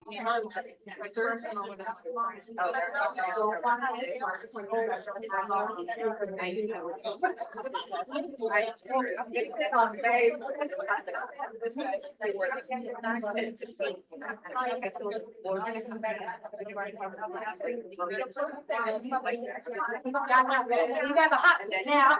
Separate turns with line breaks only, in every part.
You have a hot now.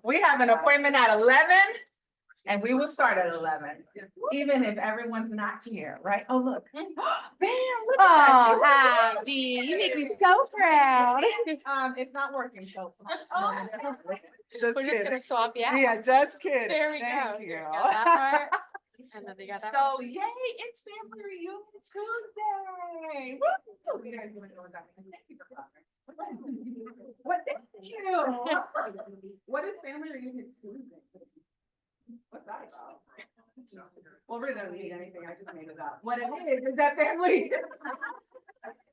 We have an appointment at 11 and we will start at 11, even if everyone's not here, right? Oh, look. Bam, look at
Oh,
that.
Abby, you make me so proud.
It's not working, so.
We're just gonna swap, yeah.
Yeah, just kidding.
There we
Thank
go.
you.
Got that part. And then we got that.
So yay, it's family reunion Tuesday. Woo! You guys even know what that means. Thank you for coming. What, thank you. What is family reunion Tuesday? What's that about? Well, really doesn't mean anything. I just made it up. What it is that family.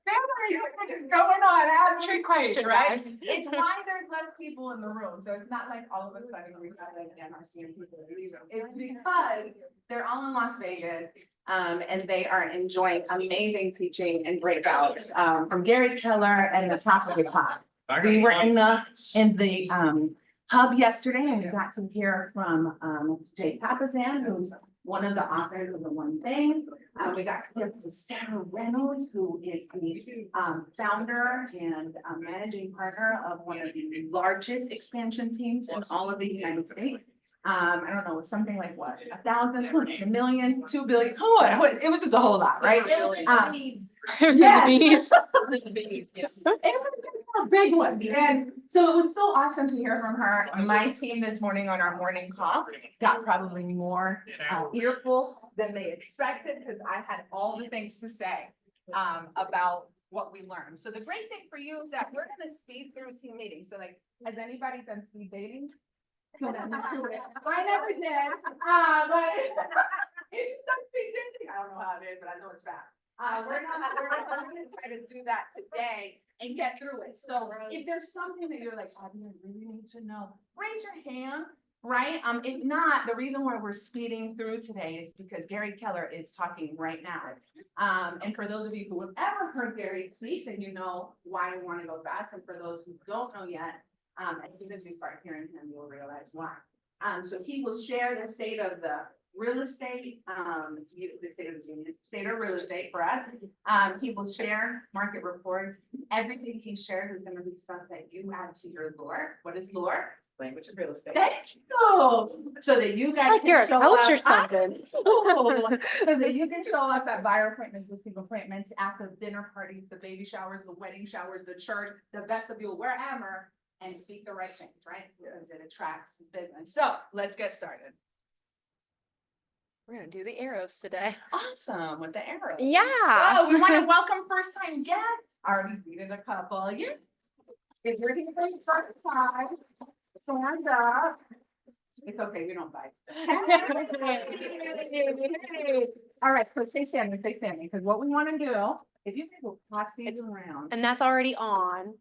Family reunion is going on. Ask
Trick
me,
question,
right?
Ross.
It's why there's less people in the room. So it's not like all of a sudden we have like NRC and people leaving. It's because they're all in Las Vegas. And they are enjoying amazing teaching and breakouts from Gary Keller and the top of the top. We were in the hub yesterday and we got to hear from Jay Papazan, who's one of the authors of The One Thing. We got to hear from Sarah Reynolds, who is the founder and managing partner of one of the largest expansion teams in all of the United States. I don't know, something like what, 1,000, 1 million, 2 billion, oh, it was just a whole lot, right?
It was
Yeah.
in the bees.
It was a big one. And so it was so awesome to hear from her. My team this morning on our morning call got probably more earful than they expected because I had all the things to say about what we learned. So the great thing for you is that we're gonna speed through team meetings. So like, has anybody done speed dating? I never did, but if you've done speed dating, I don't know how it is, but I know it's fast. We're gonna try to do that today and get through it. So if there's something that you're like, I really need to know, raise your hand, right? If not, the reason why we're speeding through today is because Gary Keller is talking right now. And for those of you who have ever heard Gary speak, then you know why we want to go fast. And for those who don't know yet, as soon as you start hearing him, you'll realize why. So he will share the state of the real estate, the state of the union, state of real estate for us. He will share market reports. Everything he shares is gonna be stuff that you add to your lore. What is lore? Language of real estate. Thank you. So that you guys.
Like
can
you're a
show
coach
up-
or something.
So that you can show up at buyer appointments, listing appointments, at the dinner parties, the baby showers, the wedding showers, the church, the vestibule, wherever, and speak the right things, right? Because it attracts business. So let's get started.
We're gonna do the arrows today.
Awesome, with the arrows.
Yeah.
So we want to welcome first time guests. I already greeted a couple. Yeah. If you're here for the first time, stand up. It's okay, we don't bite. All right, so stay standing, because what we want to do, if you will pass these around.
And that's already on.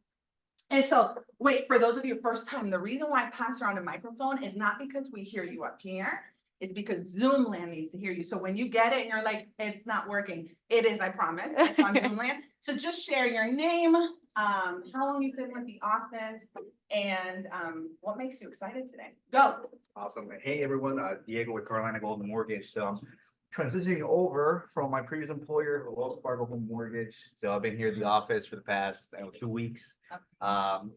And so, wait, for those of you first time, the reason why I pass around a microphone is not because we hear you up here. It's because Zoom land needs to hear you. So when you get it and you're like, it's not working, it is, I promise, it's on Zoom land. So just share your name, how long you've been with the office, and what makes you excited today? Go.
Awesome. Hey, everyone, Diego with Carolina Golden Mortgage. So I'm transitioning over from my previous employer, Wells Fargo Home Mortgage. So I've been here at the office for the past 2 weeks. Everyone's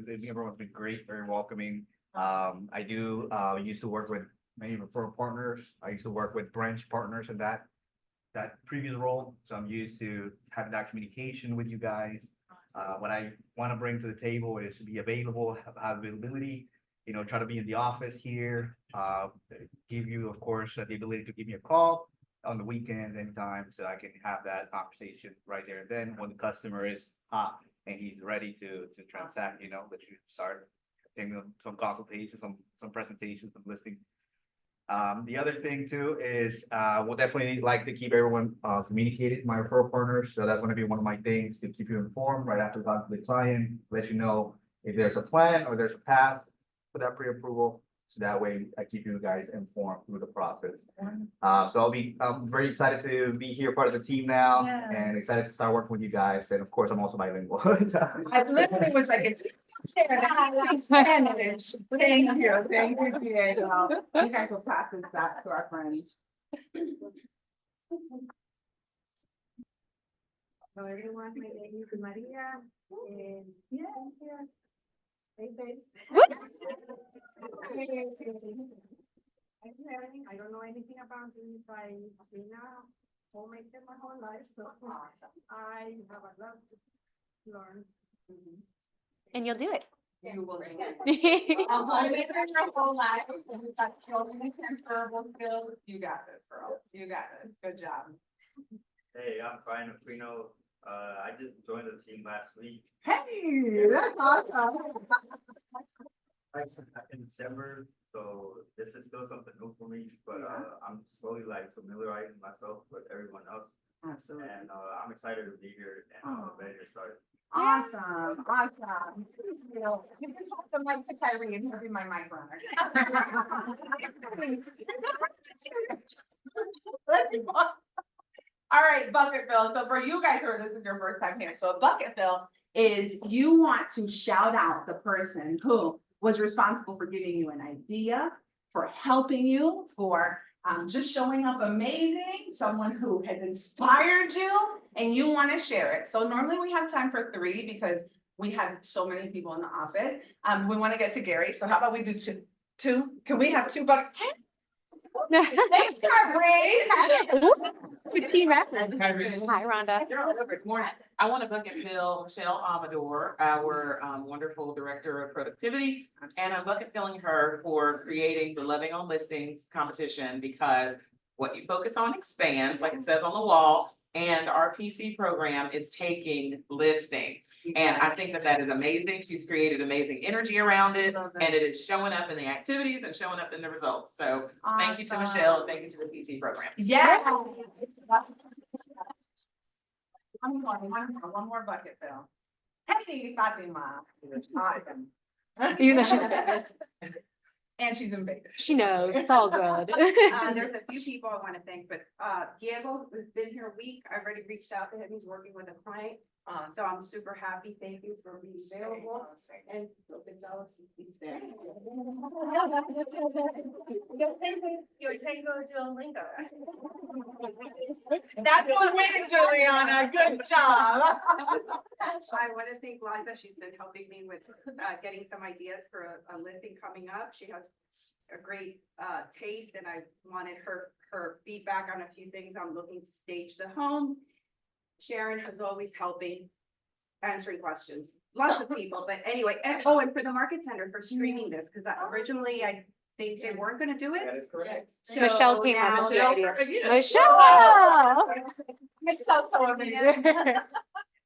been great, very welcoming. I used to work with many referral partners. I used to work with branch partners in that previous role. So I'm used to having that communication with you guys. What I want to bring to the table is to be available, have availability, try to be in the office here, give you, of course, the ability to give me a call on the weekend anytime, so I can have that conversation right there and then when the customer is hot and he's ready to transact, that you start taking some consultations, some presentations, some listing. The other thing too is, we'll definitely like to keep everyone, communicated, my referral partners, so that's gonna be one of my things, to keep you informed right after talking to the client, let you know if there's a plan or there's a path for that pre-approval, so that way I keep you guys informed through the process. So I'm very excited to be here, part of the team now,
Yeah.
and excited to start working with you guys, and of course, I'm also bilingual.
I literally was like, if you share that, Spanish. Thank you, Diego. You guys will pass this back to our friends.
Hello everyone, my name is Maria. And yeah, yeah. Hey, thanks.
What?
I'm learning. I don't know anything about this. I've been a homemaker my whole life, so I have a lot to learn.
And you'll do it.
You will.
Homemaker your whole life, and you've got children and transferable skills. You got this, girl. You got this. Good job.
Hey, I'm Brian Aquino. I just joined the team last week,
Hey, that's awesome.
like in December, so this is still something new for me, but I'm slowly like familiarizing myself with everyone else.
Absolutely.
And I'm excited to be here and ready to start.
Awesome, awesome. You know, you can talk the mic to Kyrie and he'll be my mic runner. Let's move on. All right, bucket fill. So for you guys who are, this is your first time here. So a bucket fill is you want to shout out the person who was responsible for giving you an idea, for helping you, for just showing up amazing, someone who has inspired you, and you want to share it. So normally we have time for 3 because we have so many people in the office. We want to get to Gary, so how about we do 2? Can we have 2 buckets? Thanks, Kyrie.
Good team effort.
Kyrie.
Hi, Rhonda.
Good morning. I want to bucket fill Michelle Amador, our wonderful Director of Productivity. And I'm bucket filling her for creating the Loving on Listings competition, because what you focus on expands, like it says on the wall. And our PC program is taking listings. And I think that is amazing. She's created amazing energy around it, and it is showing up in the activities and showing up in the results. So thank you to Michelle and thank you to the PC program.
Yeah. One more bucket fill. Hey, Fatima. Awesome.
Even though she's in business,
And she's in Vegas.
she knows, it's all good.
There's a few people I want to thank, but Diego has been here a week. I've already reached out to him. He's working with a client. So I'm super happy. Thank you for being available and
That's what we did, Juliana. Good job.
I want to thank Liza. She's been helping me with getting some ideas for a listing coming up. She has a great taste, and I wanted her feedback on a few things. I'm looking to stage the home. Sharon is always helping, answering questions. Lots of people, but anyway, and for the market center for streaming this, because originally I think they weren't gonna do it.
That is correct.
So
Michelle came up
now-
with the idea.
Again.
Michelle.
Michelle, so amazing.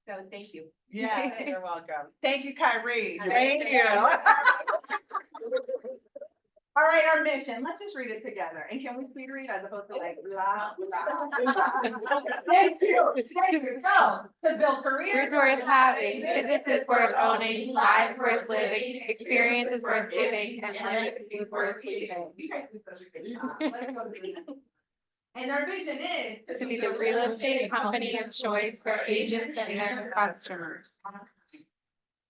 So thank you.
Yeah, you're welcome. Thank you, Kyrie.
All right,
Thank
thank
you.
you.
All right, our mission, let's just read it together. And can we speed read as opposed to like blah, blah. Thank you. Thank you. So, to build careers
Careers worth having, businesses worth owning, lives worth living, experiences worth giving, and legacies worth leaving.
You guys did such a good job. Let's go to the next. And our vision is
To be the real estate company of choice for agents and their customers.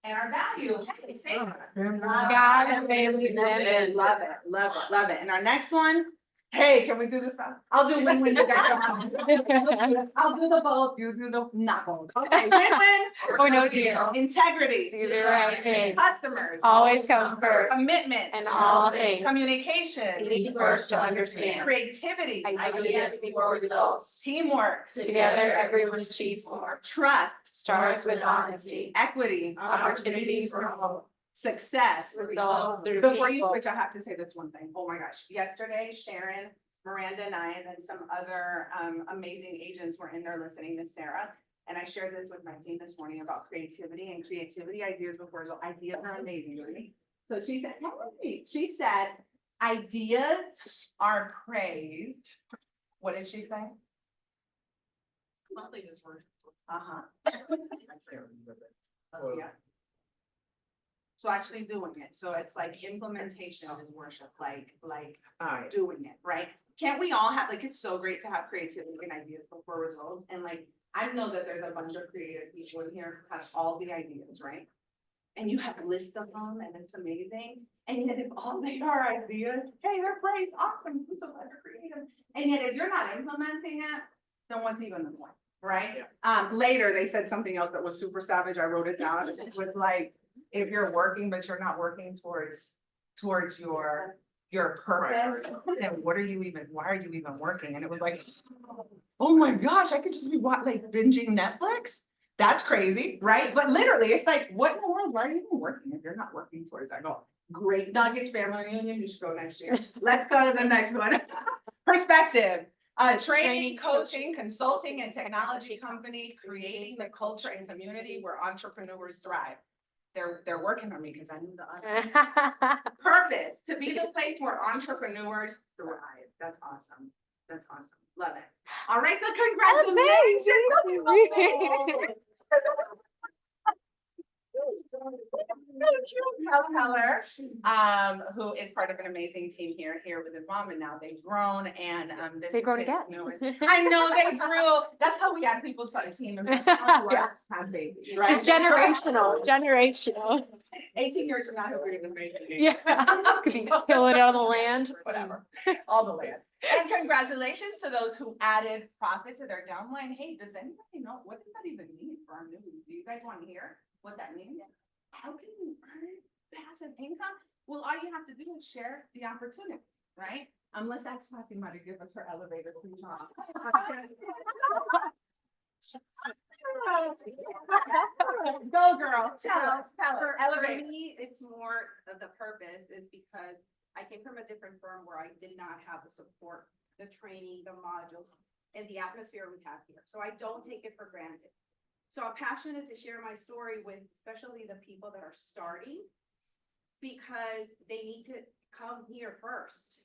And our value, hey, say it.
God and they lead them in.
Love it, love it, love it. And our next one, hey, can we do this fast? I'll do win-win, you guys don't. I'll do the both, you do the not both. Okay, win-win.
Or no deal.
Integrity.
Do the right thing.
Customers.
Always come first.
Commitment.
And all things.
Communication.
Lead first to understand.
Creativity.
Ideas before results.
Teamwork.
Together, everyone achieves more.
Trust.
Starts with honesty.
Equity.
Opportunities for all.
Success.
Results through
Before you
people.
switch, I have to say this one thing. Oh my gosh, yesterday Sharon, Miranda and I, and then some other amazing agents were in there listening to Sarah. And I shared this with my team this morning about creativity and creativity ideas before. So ideas are amazing, right? So she said, hey, she said, ideas are praised. What did she say?
Monthly is worth.
Uh-huh. Oh, yeah. So actually doing it, so it's like implementation is worship, like
Alright.
doing it, right? Can't we all have, like, it's so great to have creativity and ideas before results, and like, I know that there's a bunch of creative people in here who have all the ideas, right? And you have a list of them, and it's amazing, and yet if all they are ideas, hey, they're praised, awesome, I'm so glad you're creative. And yet if you're not implementing it, then what's even the point, right? Later, they said something else that was super savage, I wrote it down, it was like, if you're working, but you're not working towards your purpose, then what are you even, why are you even working? And it was like, oh my gosh, I could just be like binging Netflix? That's crazy, right? But literally, it's like, what in the world, why are you even working if you're not working towards that goal? Great Nuggets family reunion, you should go next year. Let's go to the next one. Perspective. Training, coaching, consulting, and technology company, creating the culture and community where entrepreneurs thrive. They're working on me because I knew the other. Purpose, to be the place where entrepreneurs thrive. That's awesome. That's awesome. Love it. All right, so congratulations. Keller, who is part of an amazing team here with his mom, and now they've grown, and this.
They've
is
grown
his
again.
newest- I know they grew. That's how we add people to our team and have babies, right?
It's generational.
18 years from now, he'll be even making.
Yeah. Could be killing it on the land.
Whatever, all the land. And congratulations to those who added profit to their downline. Hey, does anybody know, what does that even mean for our newbies? Do you guys want to hear what that means? How can you earn passive income? Well, all you have to do is share the opportunity, right? Let's ask Fatima to give us her elevator, please. Go, girl, tell us,
For
elevator.
me, it's more of the purpose is because I came from a different firm where I did not have the support, the training, the modules, and the atmosphere we have here. So I don't take it for granted. So I'm passionate to share my story with especially the people that are starting because they need to come here first.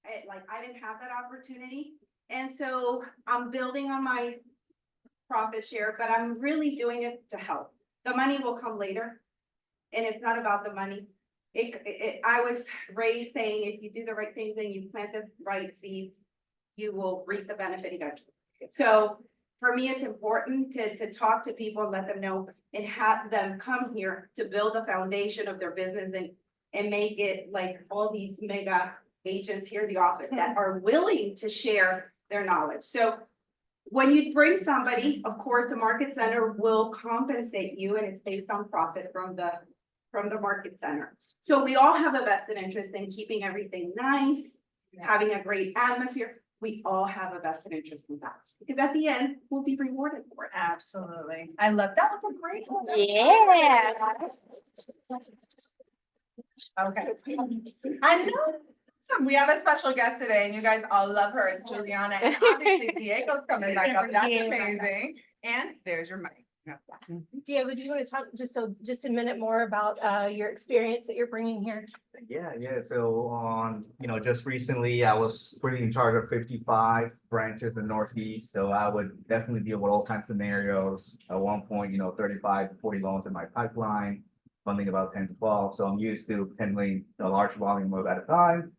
I didn't have that opportunity. And so I'm building on my profit share, but I'm really doing it to help. The money will come later. And it's not about the money. I was raised saying, if you do the right things and you plant the right seeds, you will reap the benefit eventually. So for me, it's important to talk to people and let them know and have them come here to build a foundation of their business and make it like all these mega agents here in the office that are willing to share their knowledge. So when you bring somebody, of course, the market center will compensate you and it's based on profit from the market center. So we all have a vested interest in keeping everything nice, having a great atmosphere. We all have a vested interest in that because at the end, we'll be rewarded for it.
Absolutely. I love, that was a great one.
Yeah.
Okay. I know. So we have a special guest today and you guys all love her. It's Juliana and obviously Diego's coming back up. That's amazing. And there's your mic.
Diego, do you want to talk just a minute more about your experience that you're bringing here?
Yeah. So just recently, I was pretty in charge of 55 branches in Northeast. So I would definitely deal with all kinds of scenarios. At one point, 35 to 40 loans in my pipeline, funding about 10 to 12. So I'm used to handling a large volume of at a time.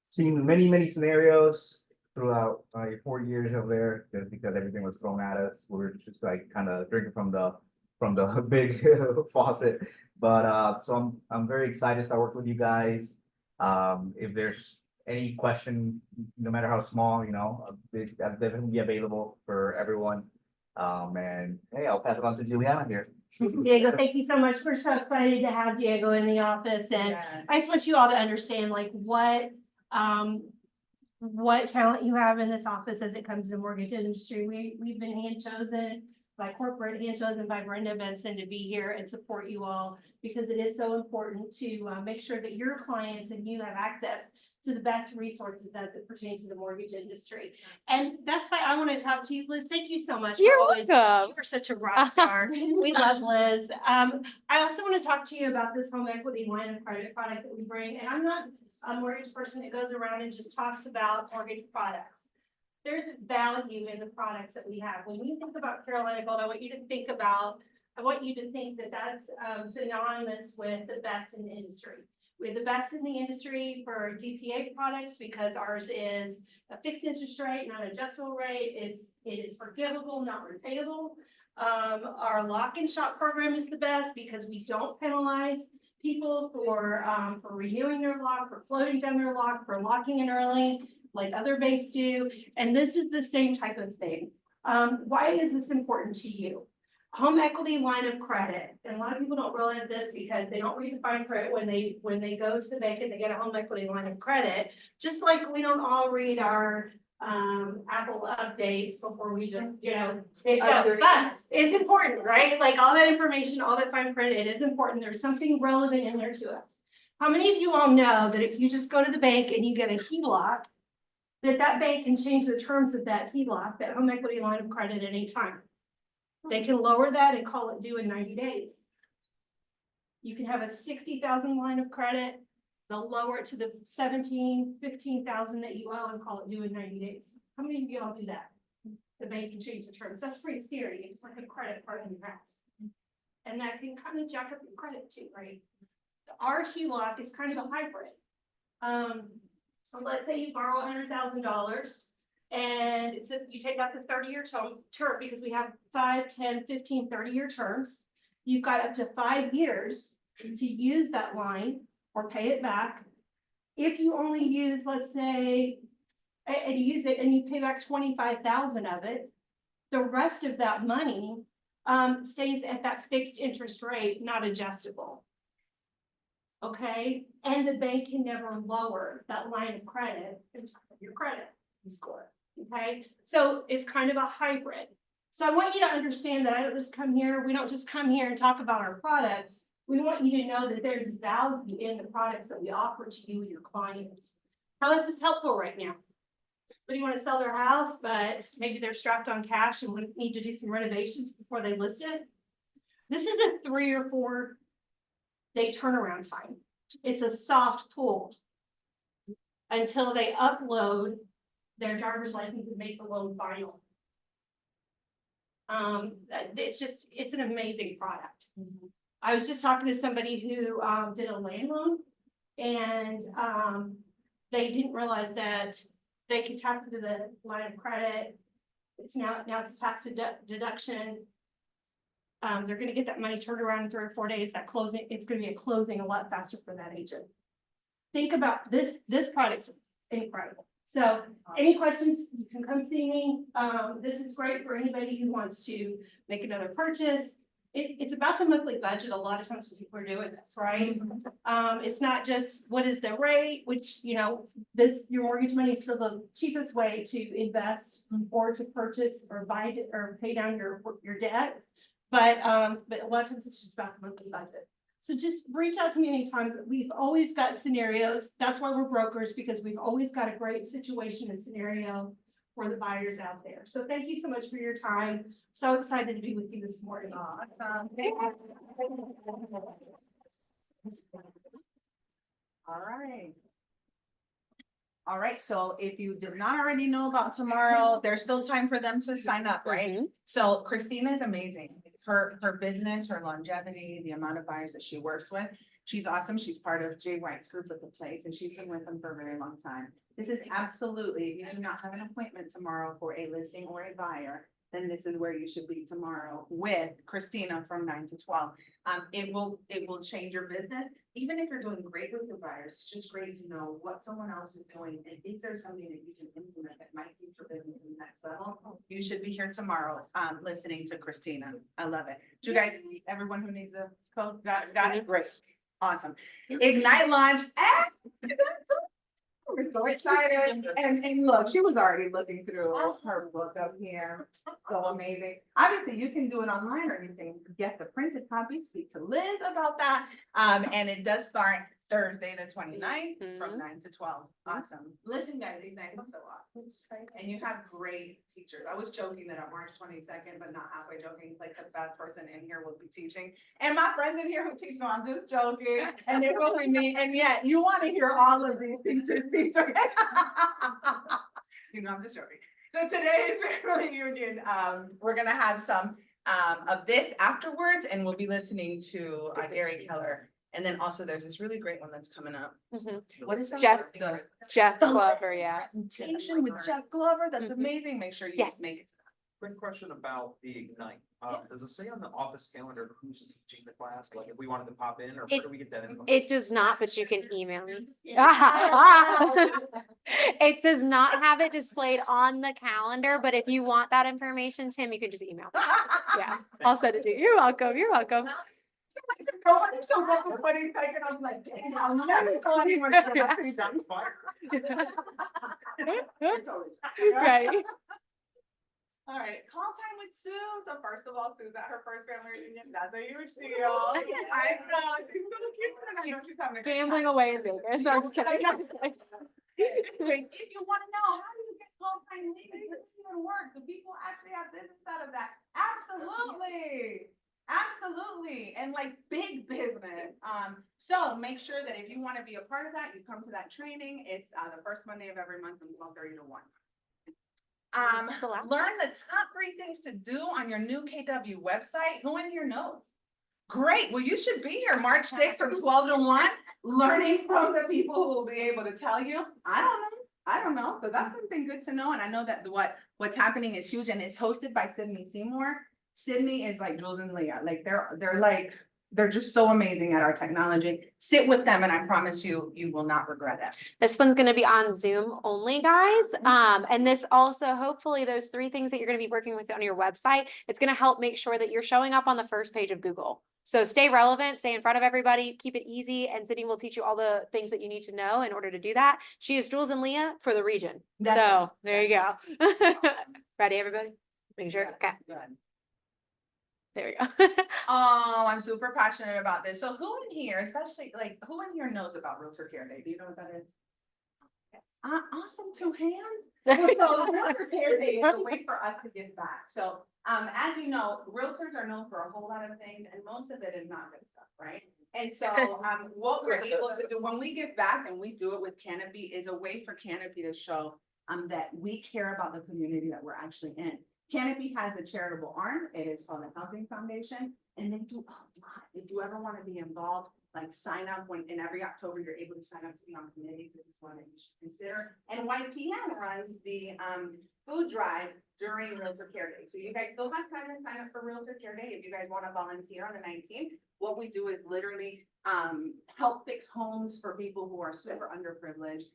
Seen many scenarios throughout my 4 years over there, just because everything was thrown at us. We were just like kind of drinking from the big faucet. But so I'm very excited to start working with you guys. If there's any question, no matter how small, I'll definitely be available for everyone. And hey, I'll pass it on to Juliana here.
Diego, thank you so much. We're so excited to have Diego in the office, and I just want you all to understand like what talent you have in this office as it comes to the mortgage industry. We've been hand chosen by Brenda Benson to be here and support you all because it is so important to make sure that your clients and you have access to the best resources as it pertains to the mortgage industry. And that's why I want to talk to you, Liz. Thank you so much.
You're
always-
welcome.
You're such a rock star. We love Liz. I also want to talk to you about this home equity line of credit product that we bring. And I'm not a mortgage person that goes around and just talks about mortgage products. There's value in the products that we have. When you think about Carolina Gold, I want you to think that that's synonymous with the best in the industry. We're the best in the industry for DPA products because ours is a fixed interest rate, not an adjustable rate. It is forgivable, not repayable. Our lock and shop program is the best because we don't penalize people for renewing their lock, for floating down their lock, for locking in early, like other banks do. And this is the same type of thing. Why is this important to you? Home equity line of credit, and a lot of people don't realize this because they don't read the fine print when they go to the bank and they get a home equity line of credit. Just like we don't all read our Apple updates before we just, but it's important, right? Like all that information, all that fine print, it is important. There's something relevant in there to us. How many of you all know that if you just go to the bank and you get a HELOC, that bank can change the terms of that HELOC, that home equity line of credit at any time? They can lower that and call it due in 90 days. You can have a 60,000 line of credit. They'll lower it to the 15,000 that you owe and call it due in 90 days. How many of you all do that? The bank can change the terms. That's pretty scary. It's like a credit card in your house. And that can kind of jack up your credit too, right? Our HELOC is kind of a hybrid. So let's say you borrow $100,000 and you take out the 30-year term because we have 5, 10, 15, 30-year terms. You've got up to 5 years to use that line or pay it back. If you only use, let's say, and you use it and you pay back 25,000 of it, the rest of that money stays at that fixed interest rate, not adjustable. Okay, and the bank can never lower that line of credit in terms of your credit score. Okay, so it's kind of a hybrid. So I want you to understand that we don't just come here and talk about our products. We want you to know that there's value in the products that we offer to you and your clients. How is this helpful right now? Somebody want to sell their house, but maybe they're strapped on cash and we need to do some renovations before they list it. This is a 3 or 4 day turnaround time. It's a soft pull until they upload their driver's license and make the loan final. It's an amazing product. I was just talking to somebody who did a land loan and they didn't realize that they could tap into the line of credit. It's now it's a tax deduction. They're going to get that money turned around in 3 or 4 days. That closing, it's going to be a closing a lot faster for that agent. Think about this. This product's incredible. So any questions, you can come see me. This is great for anybody who wants to make another purchase. It's about the monthly budget. A lot of times when people are doing this, right? It's not just what is the rate, which, your mortgage money is still the cheapest way to invest or to purchase or buy or pay down your debt. But a lot of times it's just about the monthly budget. So just reach out to me anytime. We've always got scenarios. That's why we're brokers, because we've always got a great situation and scenario for the buyers out there. So thank you so much for your time. So excited to be with you this morning.
Awesome. All right. All right, so if you did not already know about tomorrow, there's still time for them to sign up, right? So Christina is amazing. Her business, her longevity, the amount of buyers that she works with, she's awesome. She's part of Jay White's group at the place and she's been with them for a very long time. This is absolutely, if you do not have an appointment tomorrow for a listing or a buyer, then this is where you should be tomorrow with Christina from 9 to 12. It will change your business. Even if you're doing great with your buyers, it's just great to know what someone else is doing. And is there something that you can implement that might take your business to the next level? You should be here tomorrow, listening to Christina. I love it. Do you guys, everyone who needs a code, got it? Great. Awesome. Ignite launch. We're so excited. And look, she was already looking through her book up here. So amazing. Obviously, you can do it online or you can get the printed copy, speak to Liz about that. And it does start Thursday, the 29th, from
Mhm.
9 to 12. Awesome. Listen, guys, Ignite is so awesome. And you have great teachers. I was joking that on March 22nd, but not halfway joking, like the best person in here will be teaching. And my friends in here who teach, no, I'm just joking. And they will be me. And yet you want to hear all of these teachers teach. You know, I'm just joking. So today is Family Union. We're gonna have some of this afterwards, and we'll be listening to Gary Keller. And then also there's this really great one that's coming up.
Mhm.
What is that?
Jeff-
The-
Jeff
the
Glover, yeah.
Presentation with Jeff Glover. That's
Mhm.
amazing. Make sure you
Yes.
make it.
Quick question about the Ignite. Does it say on the office calendar who's teaching the class? Like if we wanted to pop in or where do we get that info?
It does not, but you can email me. It does not have it displayed on the calendar, but if you want that information, Tim, you can just email me. Yeah, I'll send it to you. You're welcome. You're welcome.
Nobody shows up for 20 seconds. I'm like, dang, I'll never call anyone. for that feedback.
Right.
All right, call time with Sue. So first of all, Sue's at her first family reunion. That's a huge deal. I know, she's so cute. And I know she's having a great
Gambling
time.
away in Vegas. No, I'm just kidding. I'm just kidding.
Anyway, if you want to know, how do you get call time leaving? Does this even work? Do people actually have business out of that? Absolutely. Absolutely. And like big business. So make sure that if you want to be a part of that, you come to that training. It's the first Monday of every month from 12:30 to 1.
The last
Learn the top 3 things to do on your new KW website. Who in here knows? Great. Well, you should be here March 6th from 12 to 1, learning from the people who will be able to tell you. I don't know. So that's something good to know. And I know that what's happening is huge, and it's hosted by Sydney Seymour. Sydney is like Jules and Leah. Like they're just so amazing at our technology. Sit with them and I promise you, you will not regret it.
This one's gonna be on Zoom only, guys. And this also, hopefully, those 3 things that you're gonna be working with on your website, it's gonna help make sure that you're showing up on the first page of Google. So stay relevant, stay in front of everybody, keep it easy, and Sydney will teach you all the things that you need to know in order to do that. She is Jules and Leah for the region. So there you go. Ready, everybody? Make sure. Okay,
Good.
there we go.
Oh, I'm super passionate about this. So who in here, especially like who in here knows about Realtor Care Day? Do you know what that is? Awesome, 2 hands. So Realtor Care Day is a way for us to give back. So as you know, realtors are known for a whole lot of things, and most of it is not good stuff, right? And so what we're able to do when we give back, and we do it with Canopy, is a way for Canopy to show that we care about the community that we're actually in. Canopy has a charitable arm. It is called the Housing Foundation, and they do a lot. If you ever want to be involved, like sign up when in every October you're able to sign up to be on committees. This is one that you should consider. And YPN runs the food drive during Realtor Care Day. So you guys still have time to sign up for Realtor Care Day if you guys want to volunteer on the 19th. What we do is literally help fix homes for people who are super underprivileged.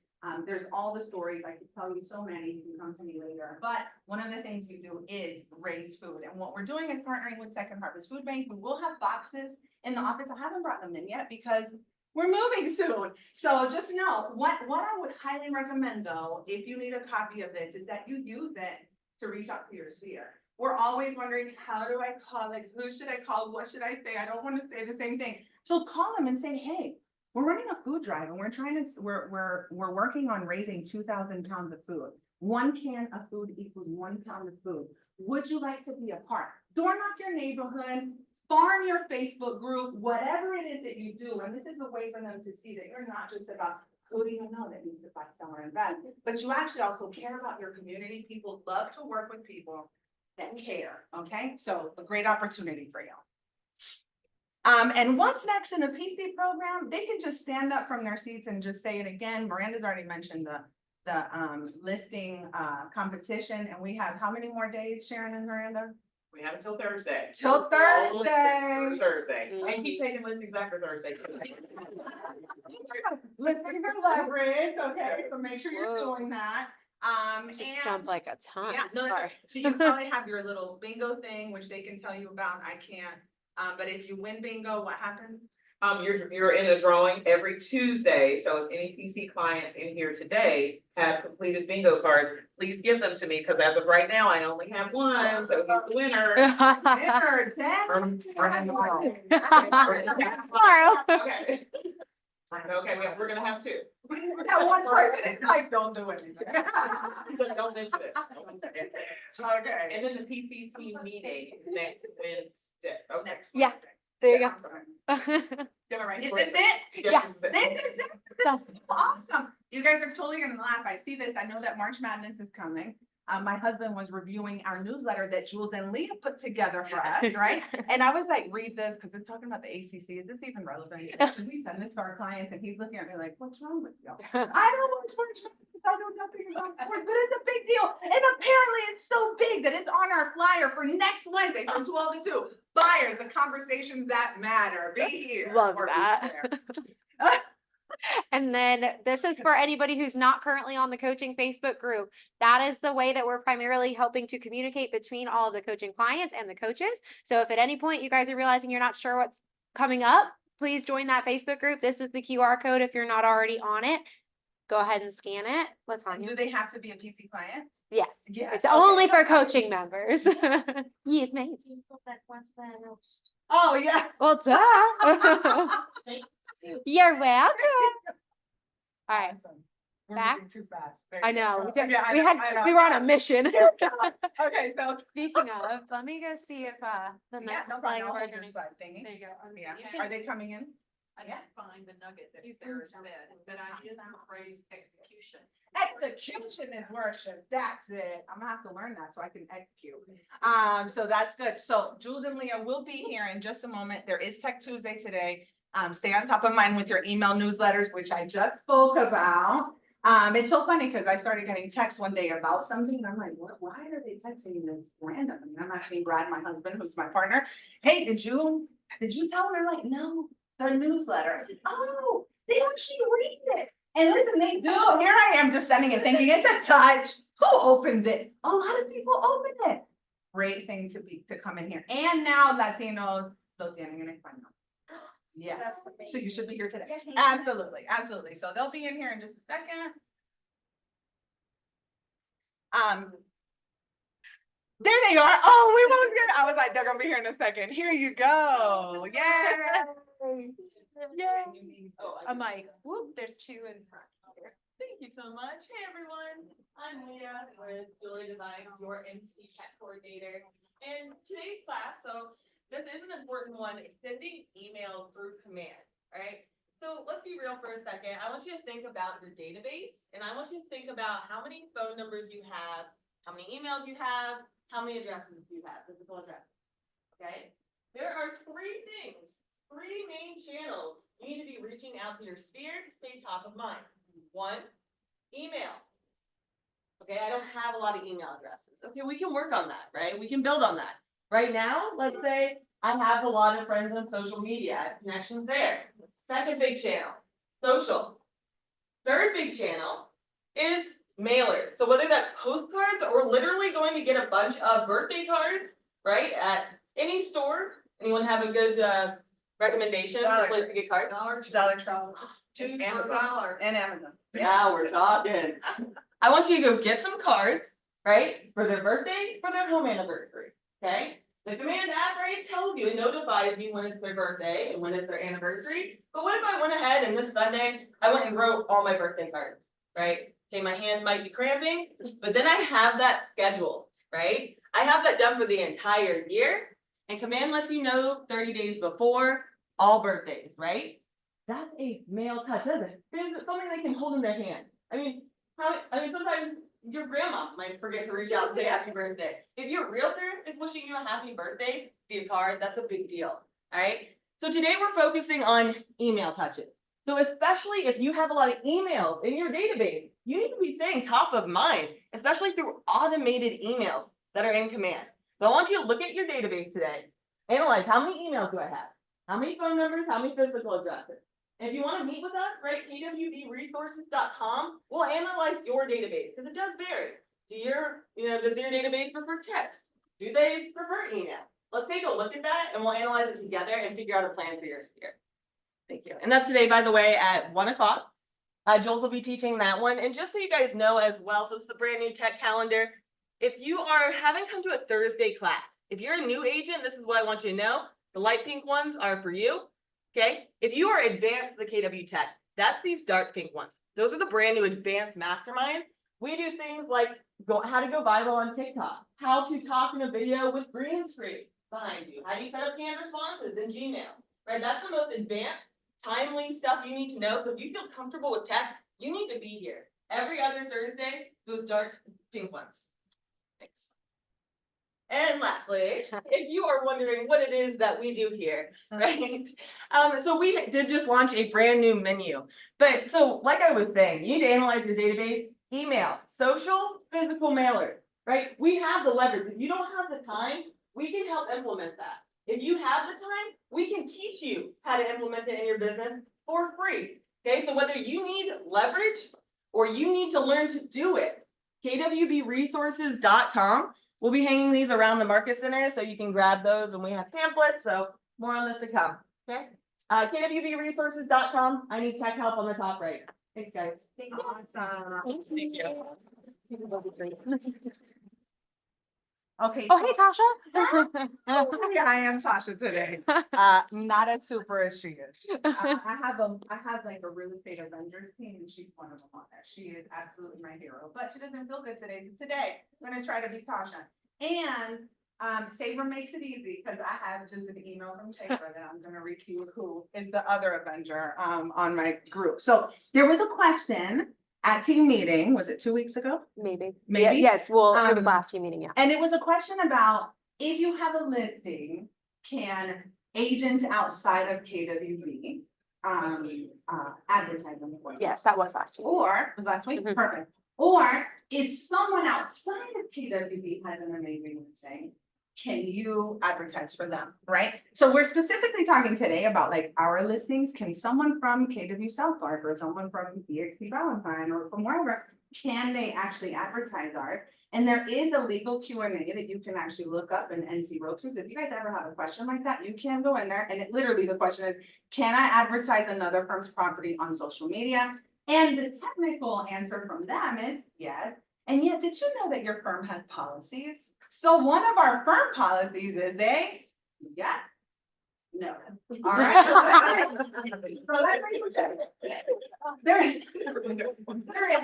There's all the stories. I could tell you so many. You can come to me later. But one of the things we do is raise food. And what we're doing is partnering with Second Harvest Food Bank. We will have boxes in the office. I haven't brought them in yet because we're moving soon. So just know what I would highly recommend though, if you need a copy of this, is that you use it to reach out to your sphere. We're always wondering, how do I call? Like, who should I call? What should I say? I don't want to say the same thing. So call them and say, hey, we're running a food drive and we're working on raising 2,000 pounds of food. 1 can of food equals 1 pound of food. Would you like to be a part? Door knock your neighborhood, farm your Facebook group, whatever it is that you do. And this is a way for them to see that you're not just about who do you know that needs to buy, sell, or invest, but you actually also care about your community. People love to work with people that care, okay? So a great opportunity for you. And what's next in the PC program? They can just stand up from their seats and just say it again. Miranda's already mentioned the listing competition, and we have how many more days, Sharon and Miranda?
We have until Thursday.
Till
All listings
Thursday.
through Thursday.
Mhm.
And keep taking listings after Thursday.
Listings are leverage, okay, so make sure you're
Whoa.
doing that.
Just
And
jump like a ton.
yeah, no, that's
Sorry.
right. So you probably have your little bingo thing, which they can tell you about. I can't. But if you win bingo, what happens?
You're in a drawing every Tuesday, so if any PC clients in here today have completed bingo cards, please give them to me, because as of right now, I only have one, so he's the winner.
Dinner,
Tomorrow.
Tomorrow.
Okay. Okay, we're gonna have two.
That one person is like, don't do anything.
Don't mention it. Don't mention it. Okay, and then the PCT meeting is next Wednesday. Oh, next
Yeah.
Wednesday.
There you
I'm sorry.
go.
Gonna write
Is
for
this
it.
it?
Yes,
Yes.
this is it.
This is it?
Yes.
Awesome. You guys are totally gonna laugh. I see this. I know that March Madness is coming. My husband was reviewing our newsletter that Jules and Leah put together for us, right? And I was like, read this, because it's talking about the ACC. Is this even relevant? Should we send this to our clients? And he's looking at me like, what's wrong with you? I don't watch March Madness. I know nothing about sports, but it's a big deal. And apparently it's so big that it's on our flyer for next Wednesday from 12 to 2. Buyers, the conversations that matter. Be here.
Love
or be
that.
there.
And then this is for anybody who's not currently on the coaching Facebook group. That is the way that we're primarily helping to communicate between all of the coaching clients and the coaches. So if at any point you guys are realizing you're not sure what's coming up, please join that Facebook group. This is the QR code if you're not already on it. Go ahead and scan it. What's on
And do
you?
they have to be a PC client?
Yes.
Yes.
It's
okay,
only for
that's fine.
coaching members. Yes, ma'am.
Oh, yeah.
Well, duh. You're welcome. All right.
Awesome. We're
Back.
moving too fast. There
I
you
know.
go.
We did-
Yeah, I
we
know,
had,
I know,
we were on a
sorry.
mission.
Okay, so.
Speaking of, let me go see if, the
Yeah,
next
no
flag
problem. I'll
we're
hold your
gonna-
side thingy.
There you go.
Yeah,
You can-
are they coming in?
I
Yeah.
didn't find the nugget that
You can
Sarah
tell
said,
us.
but I did the phrase execution.
Execution is worship. That's it. I'm gonna have to learn that so I can execute. So that's good. So Jules and Leah will be here in just a moment. There is Tech Tuesday today. Stay on top of mind with your email newsletters, which I just spoke about. It's so funny because I started getting texts one day about something and I'm like, what, why are they texting this random? And I'm asking Brad, my husband, who's my partner, hey, did you tell them? They're like, no, the newsletter. I said, oh, they actually read it. And listen, they do. Here I am just sending it thinking it's a touch. Who opens it? A lot of people open it. Great thing to come in here. And now Latinos lo tienen en español. Yes, so you should be here today. Absolutely, absolutely. So they'll be in here in just a second. There they are. Oh, we won't get, I was like, they're gonna be here in a second. Here you go. Yay. Yay.
A mic. Whoop, there's two in front.
Thank you so much. Hey, everyone. I'm Leah with Julie Designs, your MC Tech Coordinator. And today's class, so this is an important one, is sending emails through command, right? So let's be real for a second. I want you to think about your database, and I want you to think about how many phone numbers you have, how many emails you have, how many addresses you have, physical addresses, okay? There are three main channels you need to be reaching out to your sphere to stay top of mind. One, email. Okay, I don't have a lot of email addresses. Okay, we can work on that, right? We can build on that. Right now, let's say I have a lot of friends on social media, I have connections there. Second big channel, social. Third big channel is mailers. So whether that's postcards or literally going to get a bunch of birthday cards, right, at any store. Anyone have a good recommendation for a place to get cards?
Dollar Tree.
Two for
Amazon.
$1.
And Amazon.
Now we're talking. I want you to go get some cards, right, for their birthday, for their home anniversary, okay? The command app, right, tells you, it notifies you when it's their birthday and when it's their anniversary. But what if I went ahead and this Sunday, I went and wrote all my birthday cards, right? Okay, my hand might be cramping, but then I have that scheduled, right? I have that done for the entire year, and command lets you know 30 days before all birthdays, right? That's a mail touch, isn't it? It's something they can hold in their hand. I mean, sometimes your grandma might forget to reach out and say happy birthday. If your realtor is wishing you a happy birthday via card, that's a big deal, all right? So today we're focusing on email touches. So especially if you have a lot of emails in your database, you need to be staying top of mind, especially through automated emails that are in command. So I want you to look at your database today, analyze how many emails do I have? How many phone numbers, how many physical addresses? If you want to meet with us, right, kwbresources.com, we'll analyze your database because it does vary. Does your database prefer text? Do they prefer email? Let's take a look at that and we'll analyze it together and figure out a plan for your sphere. Thank you. And that's today, by the way, at 1 o'clock. Jules will be teaching that one. And just so you guys know as well, so it's the brand new tech calendar. If you haven't come to a Thursday class, if you're a new agent, this is what I want you to know. The light pink ones are for you. Okay, if you are advanced to the KW Tech, That's these dark pink ones. Those are the brand new advanced mastermind. We do things like how to go viral on TikTok, how to talk in a video with green screen behind you, how do you set up canned responses in Gmail, right? That's the most advanced, timely stuff you need to know. So if you feel comfortable with tech, you need to be here every other Thursday, those dark pink ones. Thanks. And lastly, if you are wondering what it is that we do here, right? So we did just launch a brand new menu. But so like I was saying, you need to analyze your database, email, social, physical mailers, right? We have the leverage. If you don't have the time, we can help implement that. If you have the time, we can teach you how to implement it in your business for free. Okay, so whether you need leverage or you need to learn to do it, kwbresources.com. We'll be hanging these around the market center so you can grab those, and we have pamphlets, so more on this to come, okay? kwbresources.com. I need tech help on the top right. Thanks, guys.
Awesome.
Thank you.
Okay.
Oh, hey, Tasha.
I am Tasha today. Not as super as she is. I have like a real estate Avengers team, and she's one of them on there. She is absolutely my hero, but she doesn't feel good today. So today, I'm gonna try to be Tasha. And Saber makes it easy because I have just an email from Saber that I'm gonna read to you, who is the other Avenger on my group. So there was a question at team meeting, was it 2 weeks ago?
Maybe.
Maybe?
Yes, well, it was
Um,
last team meeting, yeah.
And it was a question about if you have a listing, can agents outside of KWB advertise them for you?
Yes, that was last week.
Or, was last week?
Mhm.
Perfect. Or if someone outside of KWB has an amazing listing, can you advertise for them, right? So we're specifically talking today about like our listings. Can someone from KW South Park or someone from EXP Valentine or from wherever, can they actually advertise ours? And there is a legal Q&A that you can actually look up in NC Realtors. If you guys ever have a question like that, you can go in there, and it literally, the question is, can I advertise another firm's property on social media? And the technical answer from them is yes. And yet, did you know that your firm has policies? So one of our firm policies is yes, no. All right. So that's what you said. There is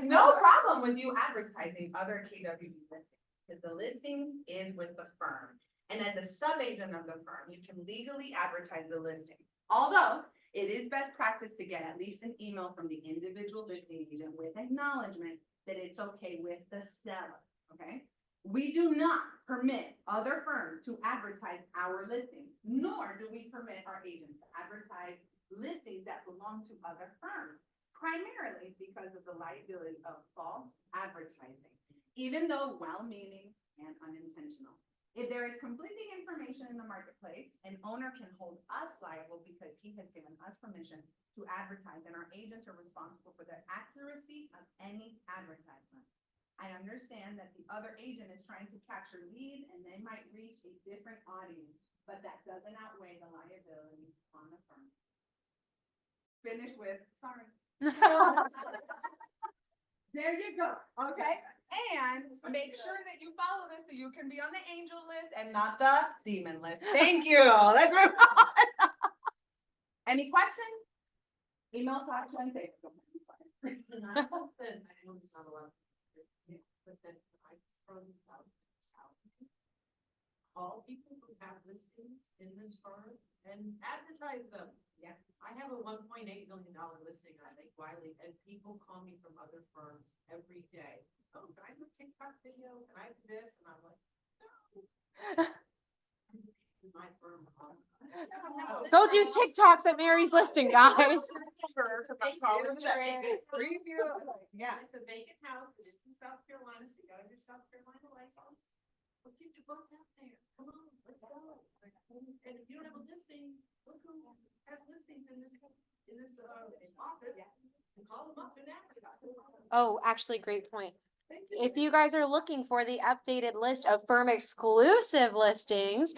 no problem with you advertising other KWB listings, because the listings is with the firm. And as a sub-agent of the firm, you can legally advertise the listing. Although it is best practice to get at least an email from the individual listing agent with acknowledgement that it's okay with the seller, okay? We do not permit other firms to advertise our listings, nor do we permit our agents to advertise listings that belong to other firms, primarily because of the liability of false advertising, even though well-meaning and unintentional. If there is conflicting information in the marketplace, an owner can hold us liable because he has given us permission to advertise, and our agents are responsible for the accuracy of any advertisement. I understand that the other agent is trying to capture leads and they might reach a different audience, but that doesn't outweigh the liability on the firm. Finish with, sorry. There you go, okay? And make sure that you follow this so you can be on the angel list and not the demon list. Thank you. Let's move on. Any questions? Email Tasha and say.
Call people who have listings in this firm and advertise them. Yeah, I have a $1.8 million listing on Lake Wiley, and people call me from other firms every day. Oh, can I do a TikTok video? Can I do this? And I'm like, no. My firm.
Go do TikToks at Mary's listing, guys.
Yeah.
It's a vacant house, it's in South Carolina, so you got your South Carolina license. Well, get your butts out there, come on, let's go. And if you don't have a listing, look who has listings in this office, and call them up and advertise.
Oh, actually, great point.
Thank you.
If you guys are looking for the updated list of firm exclusive listings,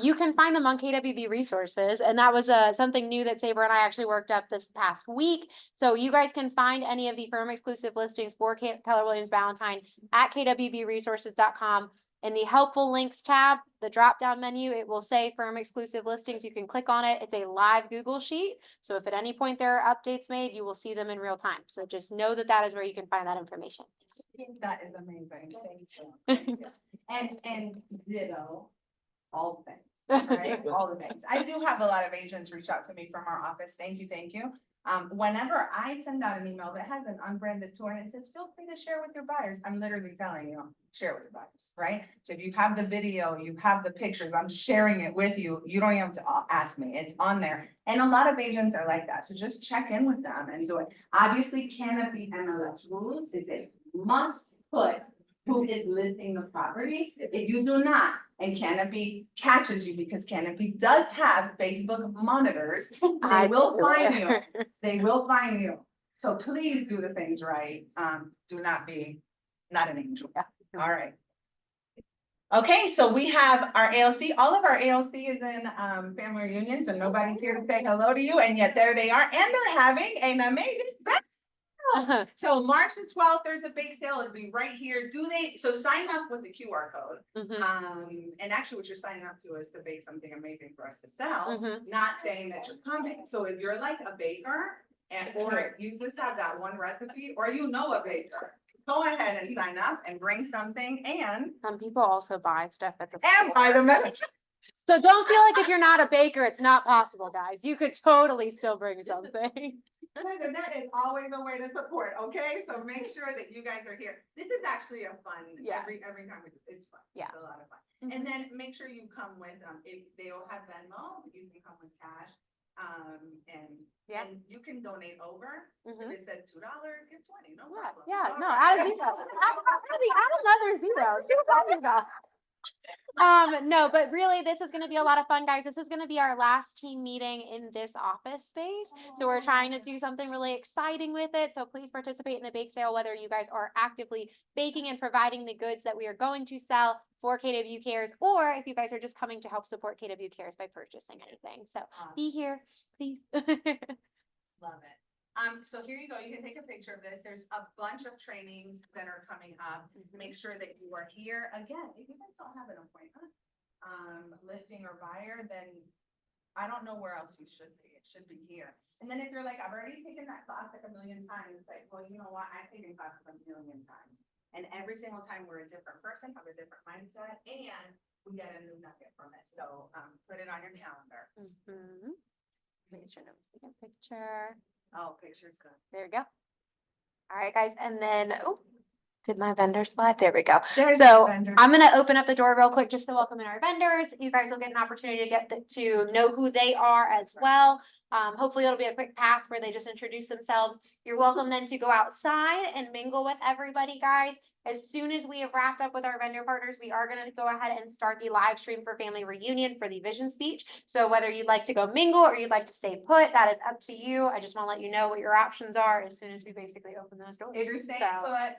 you can find them on KWB Resources. And that was something new that Saber and I actually worked up this past week. So you guys can find any of the firm exclusive listings for Keller Williams Valentine at kwbresources.com. In the helpful links tab, the drop-down menu, it will say firm exclusive listings. You can click on it. It's a live Google sheet. So if at any point there are updates made, you will see them in real time. So just know that that is where you can find that information.
That is amazing. Thank you. And ditto, all the things, right? All the things. I do have a lot of agents reach out to me from our office. Thank you, thank you. Whenever I send out an email that has an unbranded tour and it says, feel free to share with your buyers, I'm literally telling you, share with your buyers, right? So if you have the video, you have the pictures, I'm sharing it with you. You don't even have to ask me. It's on there. And a lot of agents are like that. So just check in with them and do it. Obviously, Canopy MLS rules is a must put who is listing the property. If you do not, and Canopy catches you because Canopy does have Facebook monitors, they will find you. They will find you. So please do the things right. Do not be, not an angel. All right. Okay, so we have our ALC. All of our ALC is in family reunion, so nobody's here to say hello to you, and yet there they are, and they're having an amazing so March the 12th, there's a bake sale. It'll be right here. So sign up with the QR code. And actually what you're signing up to is to bake something amazing for us to sell, not saying that you're coming. So if you're like a baker or you just have that one recipe or you know a baker, go ahead and sign up and bring something and
Some people also buy stuff at the.
buy the message.
So don't feel like if you're not a baker, it's not possible, guys. You could totally still bring something.
Listen, there is always a way to support, okay? So make sure that you guys are here. This is actually a fun,
Yeah.
every time it's fun.
Yeah.
It's a lot of fun. And then make sure you come with, if they'll have Venmo, you can come with cash.
Yeah.
And you can donate over. If it says $2, give 20, no
Yeah,
problem.
yeah,
All
no,
right.
add a zero. Add another zero. See what I'm talking about. No, but really, this is gonna be a lot of fun, guys. This is gonna be our last team meeting in this office space. So we're trying to do something really exciting with it. So please participate in the bake sale, whether you guys are actively baking and providing the goods that we are going to sell for KW Cares, or if you guys are just coming to help support KW Cares by purchasing anything. So be here, please.
Love it. So here you go. You can take a picture of this. There's a bunch of trainings that are coming up. Make sure that you are here. Again, if you guys don't have an appointment, listing or buyer, then I don't know where else you should be. It should be here. And then if you're like, I've already taken that class like a million times, it's like, well, you know what? I've taken classes a million times. And every single time we're a different person, have a different mindset, and we get a new nugget from it. So put it on your calendar.
Make sure that was taking a picture.
Oh, picture's good.
There we go. All right, guys, and then, oh, did my vendor slide? There we go.
There's
So
the vendor.
I'm gonna open up the door real quick just to welcome in our vendors. You guys will get an opportunity to to know who they are as well. Hopefully it'll be a quick pass where they just introduce themselves. You're welcome then to go outside and mingle with everybody, guys. As soon as we have wrapped up with our vendor partners, we are gonna go ahead and start the live stream for family reunion for the vision speech. So whether you'd like to go mingle or you'd like to stay put, that is up to you. I just wanna let you know what your options are as soon as we basically open those doors.
If you're staying
So-
put,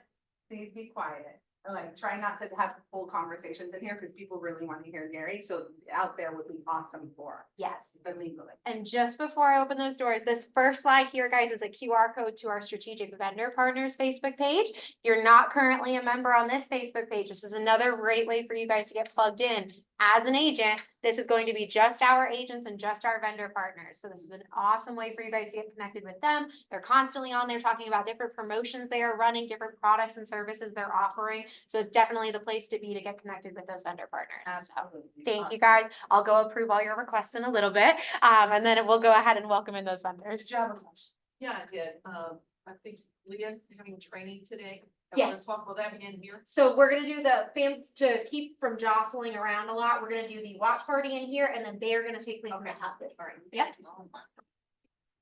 please be quiet. Like, try not to have full conversations in here because people really want to hear Gary. So out there would be awesome for
Yes.
the legally.
And just before I open those doors, this first slide here, guys, is a QR code to our strategic vendor partners Facebook page. If you're not currently a member on this Facebook page, this is another great way for you guys to get plugged in. As an agent, this is going to be just our agents and just our vendor partners. So this is an awesome way for you guys to get connected with them. They're constantly on there talking about different promotions they are running, different products and services they're offering. So it's definitely the place to be to get connected with those vendor partners. So
Absolutely.
thank you, guys. I'll go approve all your requests in a little bit. And then we'll go ahead and welcome in those vendors.
Did you have a question? Yeah, I did. I think Leah's having training today. I wanna
Yes.
talk about that again here.
So we're gonna do the to keep from jostling around a lot. We're gonna do the watch party in here and then they are gonna take place in the office.
All right.
Yep.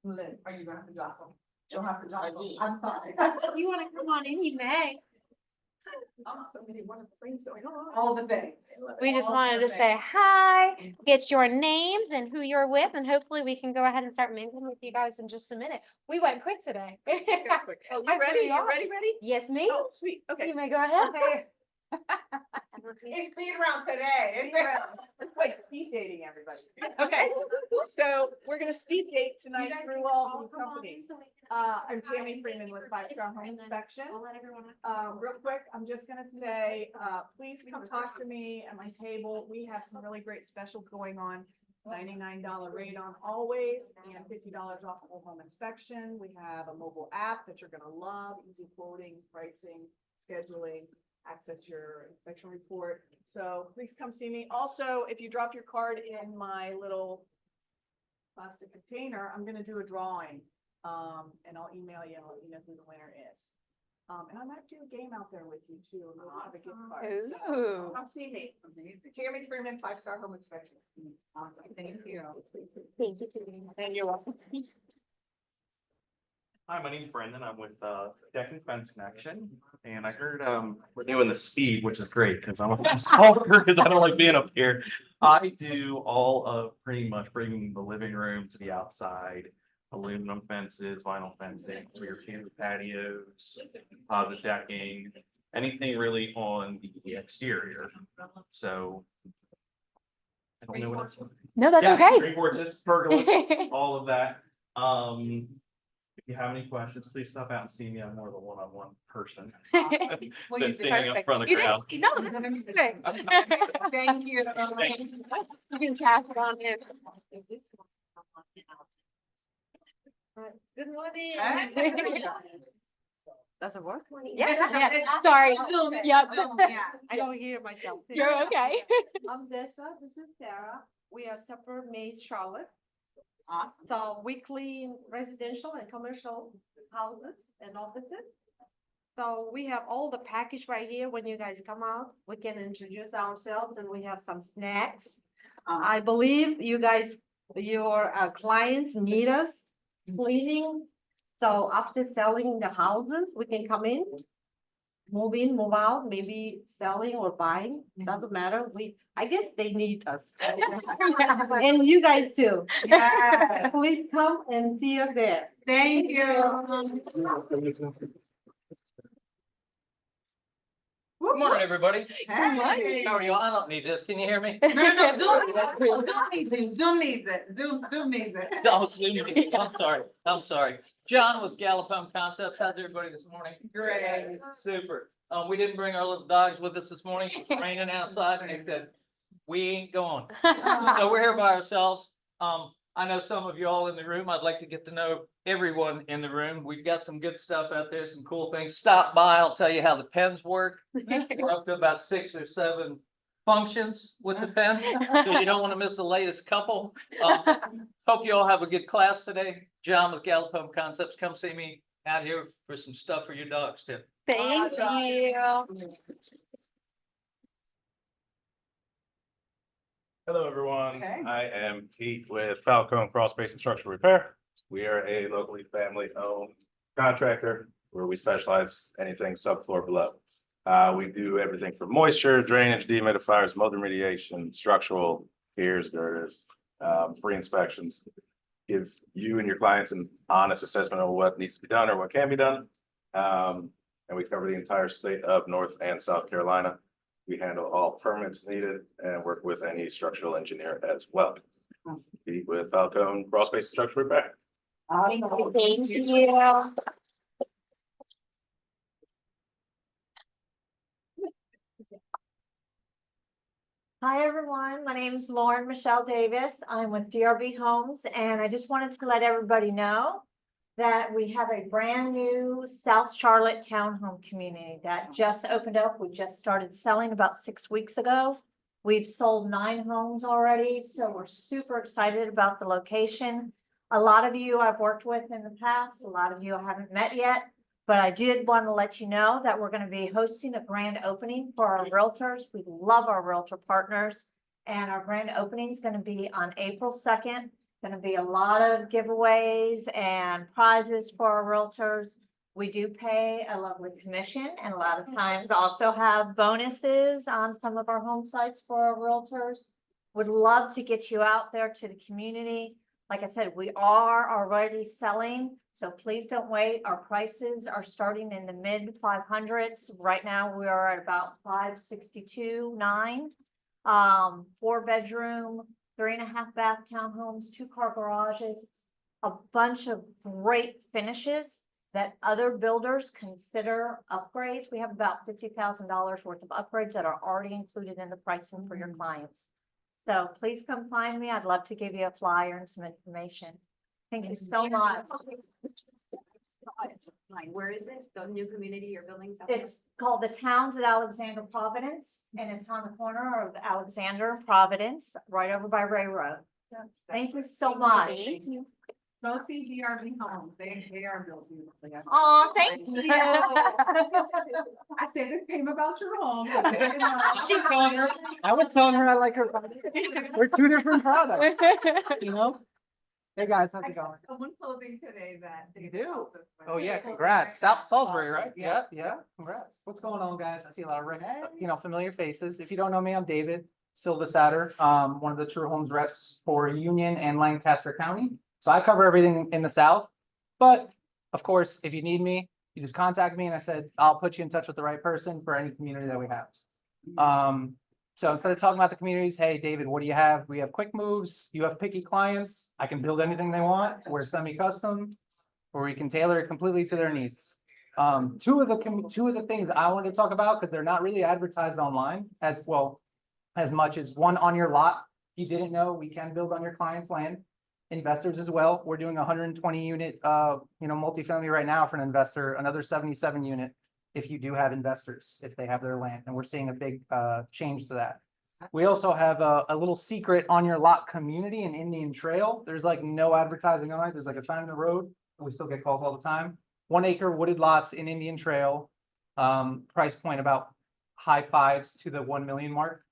Lynn, are you gonna have to jostle? You'll have to jostle. I'm sorry.
If you wanna come on in, you may.
So many wonderful things going on.
All the things.
We just
All
wanted
the
to say
things.
hi, get your names and who you're with, and hopefully we can go ahead and start mingling with you guys in just a minute. We went quick today.
Oh,
I
you ready?
threw you
You
off.
ready?
Yes, me?
Oh, sweet. Okay.
You may go ahead.
It's speed round today.
It's like speed dating everybody.
Okay, so we're gonna speed date tonight through all the companies. I'm Tammy Freeman with Five Star Home Inspection. Real quick, I'm just gonna say, please come talk to me at my table. We have some really great specials going on. $99 rate on always and $50 off whole home inspection. We have a mobile app that you're gonna love, easy quoting, pricing, scheduling, access your inspection report. So please come see me. Also, if you drop your card in my little plastic container, I'm gonna do a drawing. And I'll email you and let you know who the winner is. And I might do a game out there with you too. And we'll have a gift card. So
Ooh.
come see me. Tammy Freeman, 5 Star Home Inspection.
Awesome, thank you.
Thank you, Tiffany.
And you're welcome.
Hi, my name's Brendan. I'm with Deck and Fence Connection, and I heard we're doing the speed, which is great because I'm a fence walker because I don't like being up here. I do all of pretty much bringing the living room to the outside, aluminum fences, vinyl fencing for your canopy patios, composite decking, anything really on the exterior. So I don't know what else.
No, that's
Yeah,
okay.
screen porches, pergolas, all of that. If you have any questions, please stop out and see me. I'm more of a one-on-one person
Well,
than
you
standing up
Perfect.
front of
You
the crowd.
did, no, that's perfect.
Thank you.
You can pass it on in.
Good morning.
Does it work?
Yes, yes, sorry.
Zoom,
Yep.
yeah.
I don't hear myself.
You're okay.
I'm Dessa, this is Sarah. We are separate made Charlotte.
Awesome.
So we clean residential and commercial houses and offices. So we have all the package right here. When you guys come out, we can introduce ourselves and we have some snacks. I believe you guys, your clients need us cleaning. So after selling the houses, we can come in, move out, maybe selling or buying, doesn't matter. I guess they need us. And you guys too.
Yeah.
Please come and see us there.
Thank you.
Good morning, everybody.
Hey.
How are you? I don't need this. Can you hear me?
Zoom needs it, Zoom needs it, Zoom needs it.
No, Zoom needs it. I'm sorry. John with Gallup Home Concepts. How's everybody this morning?
Great.
Super. We didn't bring our little dogs with us this morning. It was raining outside and they said, we ain't going. So we're here by ourselves. I know some of you all in the room. I'd like to get to know everyone in the room. We've got some good stuff out there, some cool things. Stop by. I'll tell you how the pens work. We're up to about 6 or 7 functions with the pen. So you don't want to miss the latest couple. Hope you all have a good class today. John with Gallup Home Concepts. Come see me out here for some stuff for your dogs too.
Thank you.
Hello, everyone.
Okay.
I am Pete with Falcone Crawl Space and Structural Repair. We are a locally family-owned contractor where we specialize anything subfloor below. We do everything from moisture, drainage, dehumidifiers, mold remediation, structural, piers, girders, free inspections. Give you and your clients an honest assessment of what needs to be done or what can be done. And we cover the entire state of North and South Carolina. We handle all permits needed and work with any structural engineer as well. Pete with Falcone Crawl Space and Structural Repair.
Thank you.
Hi, everyone. My name is Lauren Michelle Davis. I'm with DRB Homes, and I just wanted to let everybody know that we have a brand new South Charlotte townhome community that just opened up. We just started selling about 6 weeks ago. We've sold 9 homes already, so we're super excited about the location. A lot of you I've worked with in the past, a lot of you I haven't met yet, but I did want to let you know that we're going to be hosting a grand opening for our realtors. We love our realtor partners, and our grand opening is going to be on April 2nd. Going to be a lot of giveaways and prizes for our realtors. We do pay a lovely commission and a lot of times also have bonuses on some of our home sites for our realtors. Would love to get you out there to the community. Like I said, we are already selling, So please don't wait. Our prices are starting in the mid 500s. Right now, we are at about 562.9. 4-bedroom, 3.5 bath townhomes, 2-car garages, a bunch of great finishes that other builders consider upgrades. We have about $50,000 worth of upgrades that are already included in the pricing for your clients. So please come find me. I'd love to give you a flyer and some information. Thank you so much.
Where is it? The new community you're building?
It's called the Towns at Alexander Providence, and it's on the corner of Alexander and Providence, right over by Ray Road. Thank you so much.
Go see DRB Homes. They are built beautifully.
Oh, thank you.
I said the same about your home.
She's telling her, I was telling her I like her product. We're two different products, you know? Hey guys, how's
I
it
saw
going?
someone clothing today that.
You
they
do?
helped us with.
Oh yeah,
They
congrats.
told me
Salisbury, right?
Yeah.
Yeah, congrats. What's going on, guys? I see a lot of, familiar faces. If you don't know me, I'm David Silvasatter, one of the True Homes reps for Union and Lancaster County. So I cover everything in the South. But of course, if you need me, you just contact me and I said, I'll put you in touch with the right person for any community that we have. So instead of talking about the communities, hey, David, what do you have? We have quick moves. You have picky clients. I can build anything they want. We're semi-custom, or we can tailor it completely to their needs. Two of the things I wanted to talk about, because they're not really advertised online as well as much as one on your lot. If you didn't know, we can build on your client's land. Investors as well. We're doing 120 unit, multifamily right now for an investor, another 77 unit. If you do have investors, if they have their land, and we're seeing a big change to that. We also have a little secret on your lot community in Indian Trail. There's like no advertising on it. There's like a sign in the road. We still get calls all the time. 1 acre wooded lots in Indian Trail. Price point about high fives to the 1 million mark,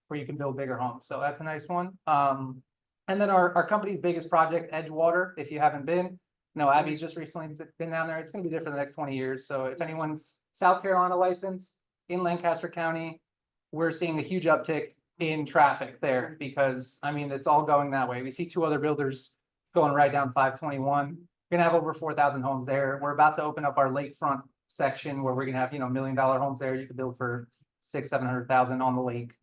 where you can build bigger homes. So that's a nice one. And then our company's biggest project, Edgewater, if you haven't been, Abby's just recently been down there. It's gonna be there for the next 20 years. So if anyone's South Carolina licensed in Lancaster County, we're seeing a huge uptick in traffic there because, it's all going that way. We see 2 other builders going right down 521. We're gonna have over 4,000 homes there. We're about to open up our lakefront section where we're gonna have, $1 million homes there. You could build for 600,000-700,000 on the lake,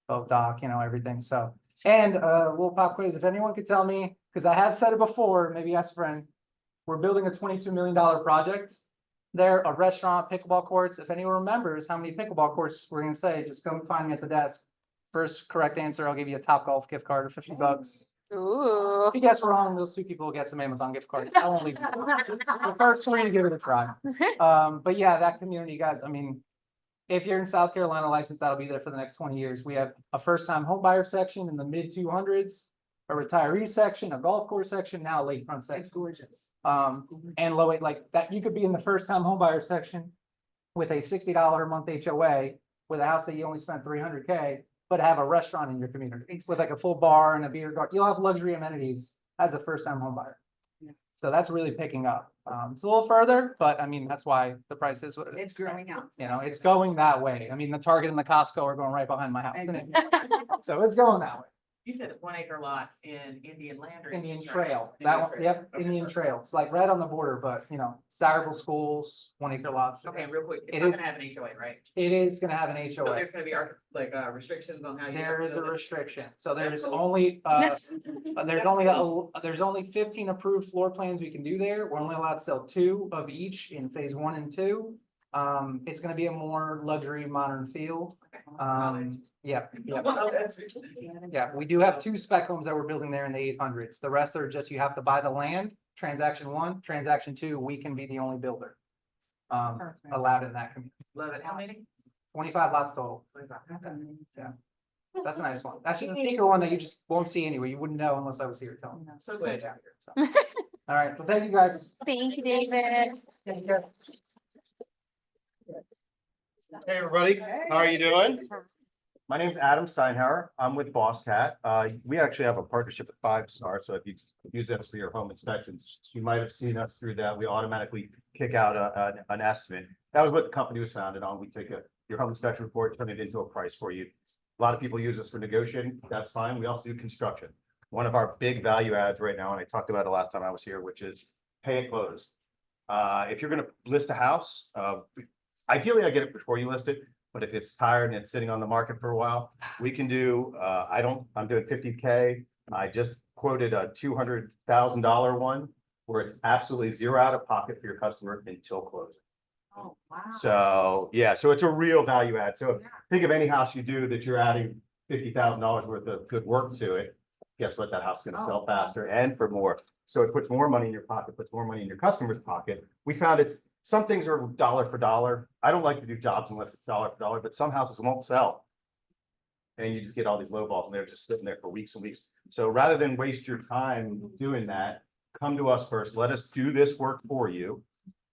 boat dock, everything. So, and a little pop quiz, if anyone could tell me, because I have said it before, maybe ask a friend, we're building a $22 million project. There, a restaurant, pickleball courts. If anyone remembers how many pickleball courts we're gonna say, just come find me at the desk. First correct answer, I'll give you a Topgolf gift card of $50.
Ooh.
If you guess wrong, those 2 people will get some Amazon gift cards. I won't leave you. The first 3 to give it a try. But yeah, that community, guys, if you're in South Carolina licensed, that'll be there for the next 20 years. We have a first-time home buyer section in the mid 200s, a retiree section, a golf course section, now a lakefront section. Gorgeous. And low, like that, you could be in the first-time home buyer section with a $60 a month HOA with a house that you only spent $300K, but have a restaurant in your community with like a full bar and a beer garden. You'll have luxury amenities as a first-time home buyer. So that's really picking up. It's a little further, but that's why the price is what it is.
It's growing out.
It's going that way. The Target and the Costco are going right behind my house. So it's going that way.
You said 1 acre lots in Indian Land or?
Indian Trail, that one, yep, Indian Trail. It's like right on the border, but desirable schools, 1 acre lots.
Okay, real quick,
It
it's not
is-
gonna have an HOA, right?
It is gonna have an
So
HOA.
there's gonna be restrictions on how you.
There is a
build it?
restriction. So there's
cool.
only, there's only 15 approved floor plans we can do there. We're only allowed to sell 2 of each in phase 1 and 2. It's gonna be a more luxury, modern feel. Yeah. Yeah, we do have 2 spec homes that we're building there in the 800s. The rest are just, you have to buy the land, transaction 1, transaction 2, we can be the only builder. Allowed in that community.
Love it. How many?
25 lots total. Yeah. That's a nice one. That's just a secret one that you just won't see anywhere. You wouldn't know unless I was here telling you.
So glad you're
So. All right, well, thank you guys.
Thank you, David.
Take care.
Hey, everybody, how are you doing? My name is Adam Steinhauer. I'm with Boss Cat. We actually have a partnership with 5 Star, so if you use us for your home inspections, you might have seen us through that. We automatically kick out an estimate. That was what the company was founded on. We take your home inspection report, turn it into a price for you. A lot of people use us for negotiating. That's fine. We also do construction. One of our big value adds right now, and I talked about it last time I was here, which is pay at close. If you're gonna list a house, ideally I get it before you list it, but if it's tired and it's sitting on the market for a while, we can do, I'm doing 50K. I just quoted a $200,000 one where it's absolutely zero out of pocket for your customer until closing.
Oh, wow.
So, yeah, so it's a real value add. So think of any house you do that you're adding $50,000 worth of good work to it. Guess what? That house is gonna sell faster and for more. So it puts more money in your pocket, puts more money in your customer's pocket. We found some things are dollar for dollar. I don't like to do jobs unless it's dollar for dollar, but some houses won't sell. And you just get all these low balls and they're just sitting there for weeks and weeks. So rather than waste your time doing that, come to us first. Let us do this work for you.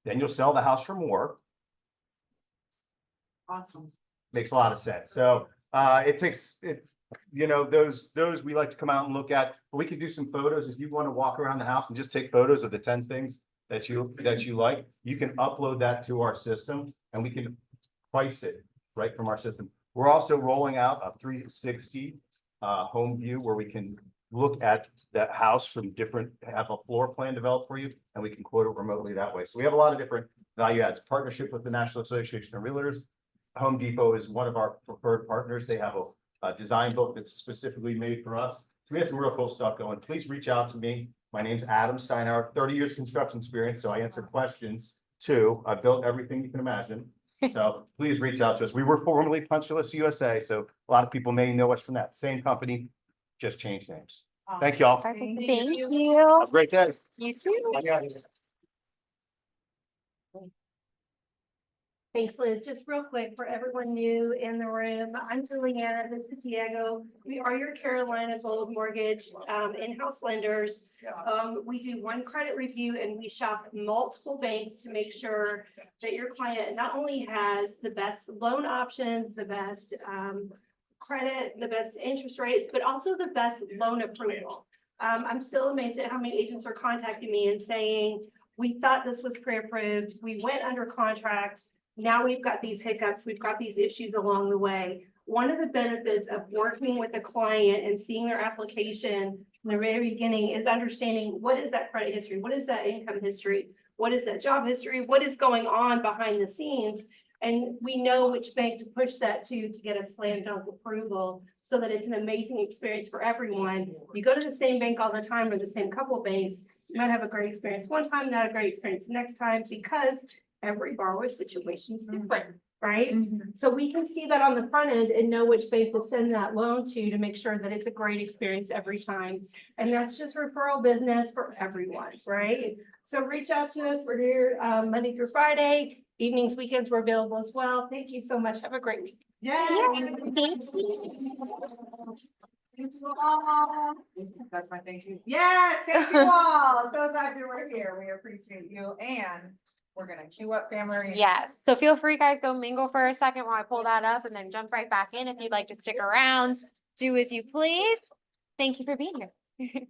Then you'll sell the house for more.
Awesome.
Makes a lot of sense. So it takes it, you know, those we like to come out and look at. We can do some photos if you want to walk around the house and just take photos of the 10 things that you like. You can upload that to our system and we can price it right from our system. We're also rolling out a 360 home view where we can look at that house from different, have a floor plan developed for you, and we can quote it remotely that way. So we have a lot of different value adds. Partnership with the National Association of Realtors. Home Depot is one of our preferred partners. They have a design book that's specifically made for us. So we had some real cool stuff going. Please reach out to me. My name's Adam Steinhauer, 30 years construction experience, so I answer questions too. I've built everything you can imagine. So please reach out to us. We were formerly Punch List USA, so a lot of people may know us from that. Same company, just changed names. Thank y'all.
Perfect. Thank you.
Have a great day.
You too.
Thanks, Liz. Just real quick for everyone new in the room, I'm Juliana Diego. We are your Carolina Gold Mortgage in-house lenders. We do one credit review and we shop multiple banks to make sure that your client not only has the best loan options, the best credit, the best interest rates, but also the best loan approval. I'm still amazed at how many agents are contacting me and saying, we thought this was pre-approved, we went under contract, now we've got these hiccups, we've got these issues along the way. One of the benefits of working with a client and seeing their application from the very beginning is understanding what is that credit history, what is that income history, what is that job history, what is going on behind the scenes. And we know which bank to push that to get a slam dunk approval so that it's an amazing experience for everyone. You go to the same bank all the time or the same couple of banks, you might have a great experience one time, not a great experience next time, because every borrower's situation is different, right? So we can see that on the front end and know which bank to send that loan to make sure that it's a great experience every time. And that's just referral business for everyone, right? So reach out to us. We're here Monday through Friday. Evenings, weekends, we're available as well. Thank you so much. Have a great week.
Yeah.
Thank you.
Thank you all. That's my thank you. Yeah, thank you all. So glad you were here. We appreciate you. And we're gonna queue up family.
Yes, so feel free, guys, go mingle for a second while I pull that up and then jump right back in if you'd like to stick around. Do as you please. Thank you for being here.